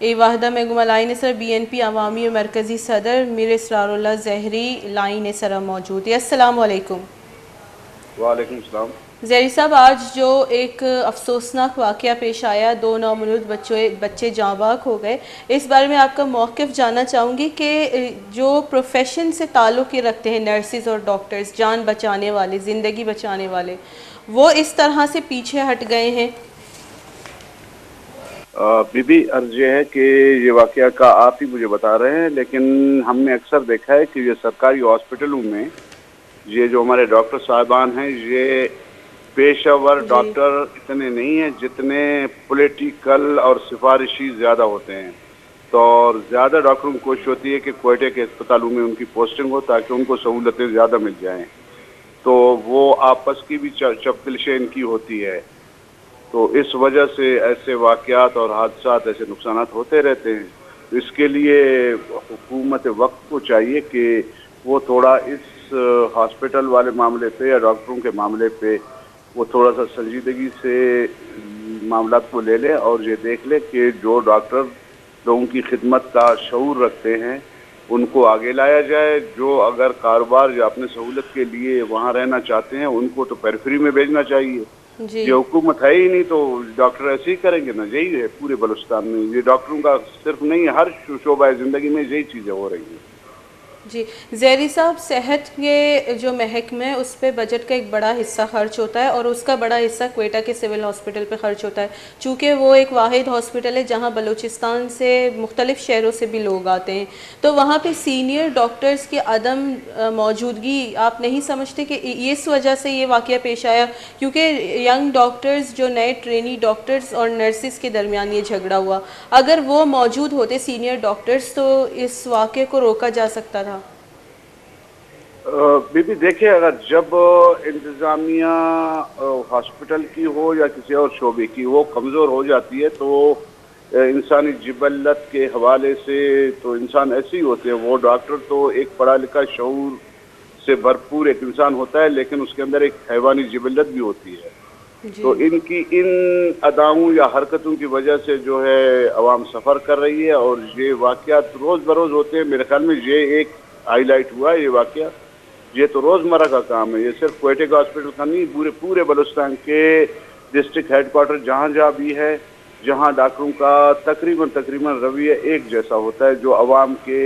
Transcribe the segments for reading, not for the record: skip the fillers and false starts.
ای واحدہ میں گملائن سر BNP عوامی مرکزی صدر میر اسرار اللہ زہری لائن سر موجود ہے۔ السلام علیکم۔ وعلیکم السلام۔ زہری صاحب، آج جو ایک افسوسناک واقعہ پیش آیا، 2 نومولود بچے جاں باک ہو گئے، اس بارے میں آپ کا موقف جاننا چاہوں گی کہ جو پروفیشن سے تعلق رکھتے ہیں، نرسز اور ڈاکٹرز، جان بچانے والے، زندگی بچانے والے، وہ اس طرح سے پیچھے ہٹ گئے ہیں۔ بی بی عرض یہ ہے کہ یہ واقعہ کا آپ ہی مجھے بتا رہے ہیں، لیکن ہم نے اکثر دیکھا ہے کہ یہ سرکاری ہاسپٹلوں میں یہ جو ہمارے ڈاکٹر صاحبان ہیں، یہ پیشہ ور جی ڈاکٹر اتنے نہیں ہیں جتنے پولیٹیکل اور سفارشی زیادہ ہوتے ہیں۔ تو زیادہ ڈاکٹروں کی کوشش ہوتی ہے کہ کوئٹے کے اسپتالوں میں ان کی پوسٹنگ ہو تاکہ ان کو سہولتیں زیادہ مل جائیں، تو وہ آپس کی بھی چپکلشیں ان کی ہوتی ہے۔ تو اس وجہ سے ایسے واقعات اور حادثات، ایسے نقصانات ہوتے رہتے ہیں۔ اس کے لیے حکومت وقت کو چاہیے کہ وہ تھوڑا اس ہاسپٹل والے معاملے پہ یا ڈاکٹروں کے معاملے پہ وہ تھوڑا سا سنجیدگی سے معاملات کو لے لے اور یہ دیکھ لے کہ جو ڈاکٹر لوگوں کی خدمت کا شعور رکھتے ہیں ان کو آگے لایا جائے، جو اگر کاروبار یا اپنے سہولت کے لیے وہاں رہنا چاہتے ہیں ان کو تو پیریفری میں بھیجنا چاہیے۔ جی یہ حکومت ہے ہی نہیں تو ڈاکٹر ایسے ہی کریں گے نا، یہی ہے پورے بلوچستان میں۔ یہ ڈاکٹروں کا صرف نہیں، ہر شعبہ زندگی میں یہی چیزیں ہو رہی ہیں۔ جی زہری صاحب، صحت کے جو محکمہ ہے اس پہ بجٹ کا ایک بڑا حصہ خرچ ہوتا ہے، اور اس کا بڑا حصہ کوئٹہ کے سول ہاسپٹل پہ خرچ ہوتا ہے، چونکہ وہ ایک واحد ہاسپٹل ہے جہاں بلوچستان سے مختلف شہروں سے بھی لوگ آتے ہیں، تو وہاں پہ سینئر ڈاکٹرز کی عدم موجودگی آپ نہیں سمجھتے کہ اس وجہ سے یہ واقعہ پیش آیا؟ کیونکہ ینگ ڈاکٹرز، جو نئے ٹرینی ڈاکٹرز اور نرسز کے درمیان یہ جھگڑا ہوا، اگر وہ موجود ہوتے سینئر ڈاکٹرز تو اس واقعے کو روکا جا سکتا تھا۔ بی بی دیکھیں، اگر جب انتظامیہ ہاسپٹل کی ہو یا کسی اور شعبے کی وہ کمزور ہو جاتی ہے تو انسانی جبلت کے حوالے سے تو انسان ایسے ہی ہوتے ہیں۔ وہ ڈاکٹر تو ایک پڑھا لکھا شعور سے بھرپور ایک انسان ہوتا ہے، لیکن اس کے اندر ایک حیوانی جبلت بھی ہوتی ہے۔ تو ان کی ان اداؤں یا حرکتوں کی وجہ سے جو ہے عوام سفر کر رہی ہے، اور یہ واقعات روز بروز ہوتے ہیں۔ میرے خیال میں یہ ایک ہائی لائٹ ہوا ہے یہ واقعہ، یہ تو روزمرہ کا کام ہے۔ یہ صرف کوئٹے کا ہاسپٹل کا نہیں، پورے بلوچستان کے ڈسٹرکٹ ہیڈ کوارٹر جہاں جہاں بھی ہے، جہاں ڈاکٹروں کا تقریباً رویہ ایک جیسا ہوتا ہے، جو عوام کے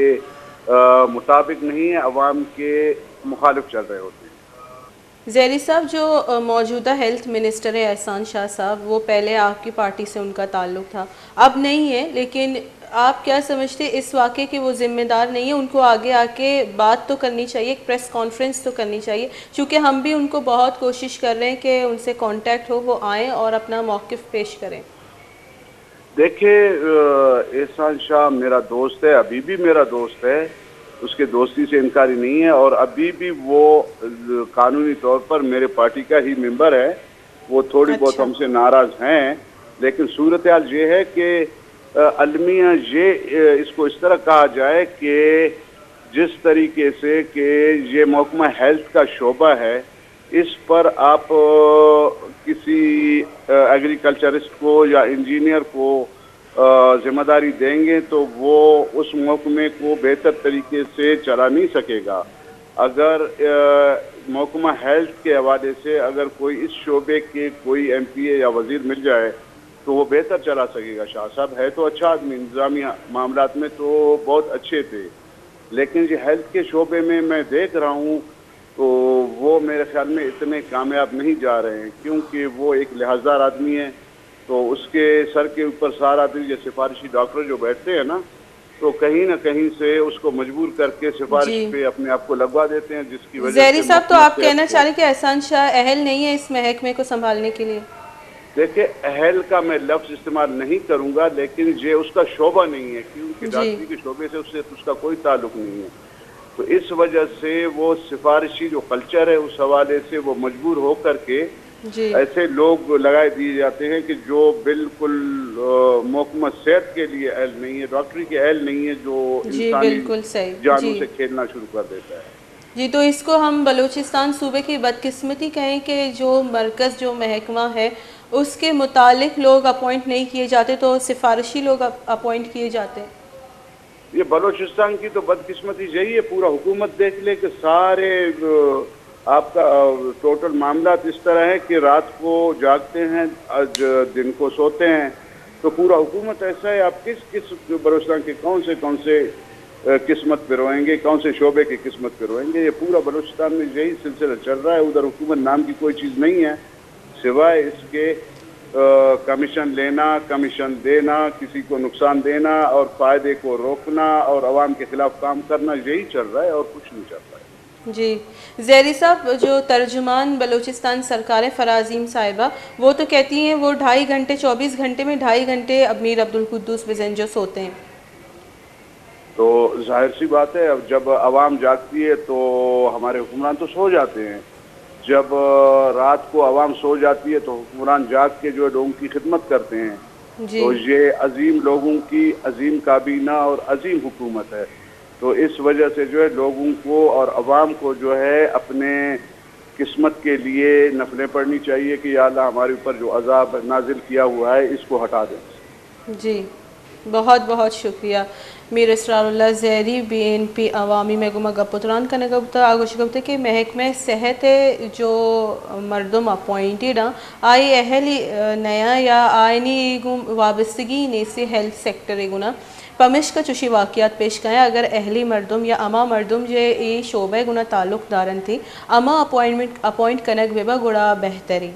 مطابق نہیں ہے، عوام کے مخالف چل رہے ہوتے ہیں۔ زہری صاحب، جو موجودہ ہیلتھ منسٹر ہے احسان شاہ صاحب، وہ پہلے آپ کی پارٹی سے ان کا تعلق تھا، اب نہیں ہے، لیکن آپ کیا سمجھتے اس واقعے کے وہ ذمہ دار نہیں ہیں؟ ان کو آگے آ کے بات تو کرنی چاہیے، ایک پریس کانفرنس تو کرنی چاہیے، چونکہ ہم بھی ان کو بہت کوشش کر رہے ہیں کہ ان سے کانٹیکٹ ہو، وہ آئیں اور اپنا موقف پیش کریں۔ دیکھیں، احسان شاہ میرا دوست ہے، ابھی بھی میرا دوست ہے، اس کے دوستی سے انکاری نہیں ہے، اور ابھی بھی وہ قانونی طور پر میرے پارٹی کا ہی ممبر ہے۔ وہ تھوڑی بہت اچھا، ہم سے ناراض ہیں، لیکن صورتحال یہ ہے کہ المیہ یہ اس کو اس طرح کہا جائے کہ جس طریقے سے کہ یہ محکمہ ہیلتھ کا شعبہ ہے، اس پر آپ کسی ایگریکلچرسٹ کو یا انجینئر کو ذمہ داری دیں گے تو وہ اس محکمے کو بہتر طریقے سے چلا نہیں سکے گا۔ اگر محکمہ ہیلتھ کے حوالے سے اگر کوئی اس شعبے کے کوئی MP یا وزیر مل جائے تو وہ بہتر چلا سکے گا۔ شاہ صاحب ہے تو اچھا آدمی، انتظامی معاملات میں تو بہت اچھے تھے، لیکن یہ ہیلتھ کے شعبے میں دیکھ رہا ہوں تو وہ میرے خیال میں اتنے کامیاب نہیں جا رہے ہیں، کیونکہ وہ ایک لحاظدار آدمی ہے، تو اس کے سر کے اوپر سارا دن یہ سفارشی ڈاکٹر جو بیٹھتے ہیں نا، تو کہیں نہ کہیں سے اس کو مجبور کر کے سفارش جی پہ اپنے آپ کو لگوا دیتے ہیں، جس کی وجہ زہری سے صاحب، تو محکمہ آپ کہنا صحت چاہ کو رہے ہیں کہ احسان شاہ اہل نہیں ہے اس محکمے کو سنبھالنے کے لیے؟ دیکھیں، اہل کا میں لفظ استعمال نہیں کروں گا، لیکن یہ اس کا شعبہ نہیں ہے، کیونکہ جی ڈاکٹری کے شعبے سے اس کا کوئی تعلق نہیں ہے۔ تو اس وجہ سے وہ سفارشی جو کلچر ہے اس حوالے سے وہ مجبور ہو کر کے جی ایسے لوگ لگائے دیے جاتے ہیں کہ جو بالکل محکمہ صحت کے لیے اہل نہیں ہے، ڈاکٹری کے اہل نہیں ہے، جو جی انسانی بالکل صحیح۔ جانوں جی سے کھیلنا شروع کر دیتا ہے۔ جی، تو اس کو ہم بلوچستان صوبے کی بدقسمتی کہیں کہ جو مرکز جو محکمہ ہے اس کے متعلق لوگ اپوائنٹ نہیں کیے جاتے تو سفارشی لوگ اپوائنٹ کیے جاتے ہیں. یہ بلوچستان کی تو بدقسمتی یہی ہے، پورا حکومت دیکھ لے کہ سارے آپ کا ٹوٹل معاملات اس طرح ہے کہ رات کو جاگتے ہیں، دن کو سوتے ہیں. تو پورا حکومت ایسا ہے، آپ کس بلوچستان کے کون سے قسمت پہ روئیں گے، کون سے شعبے کی قسمت پہ روئیں گے. یہ پورا بلوچستان میں یہی سلسلہ چل رہا ہے. ادھر حکومت نام کی کوئی چیز نہیں ہے سوائے اس کے کمیشن لینا، کمیشن دینا، کسی کو نقصان دینا اور فائدے کو روکنا اور عوام کے خلاف کام کرنا. یہی چل رہا ہے اور کچھ نہیں چل رہا ہے. جی زہری صاحب، جو ترجمان بلوچستان سرکار فرازیم صاحبہ، وہ تو کہتی ہیں وہ 2.5 گھنٹے 24 گھنٹے میں 2.5 گھنٹے امیر عبدالقدوس بزنجو سوتے ہیں. تو ظاہر سی بات ہے، اب جب عوام جاگتی ہے تو ہمارے حکمران تو سو جاتے ہیں. جب رات کو عوام سو جاتی ہے تو حکمران جاگ کے جو ہے لوگوں کی خدمت کرتے ہیں. جی تو یہ عظیم لوگوں کی عظیم کابینہ اور عظیم حکومت ہے. تو اس وجہ سے جو ہے لوگوں کو اور عوام کو جو ہے اپنے قسمت کے لیے نفلیں پڑھنی چاہیے کہ یا اللہ ہمارے اوپر جو عذاب نازل کیا ہوا ہے اس کو ہٹا دیں. جی بہت بہت شکریہ. میر اسرار اللہ زہری BNP عوامی میں گما گپتران کا نگبتا آگوش گپتے کہ محکمہ صحت جو مردم اپوائنٹڈ ہیں آئی اہلی نیا یا آئینی وابستگی نے سے ہیلتھ سیکٹر گنا پمش کا چوشی واقعات پیش کریں. اگر اہلی مردم یا اما مردم جو یہ شعبہ گنا تعلق دارن تھی اما اپوائنٹ کنک ویبا گڑا بہتری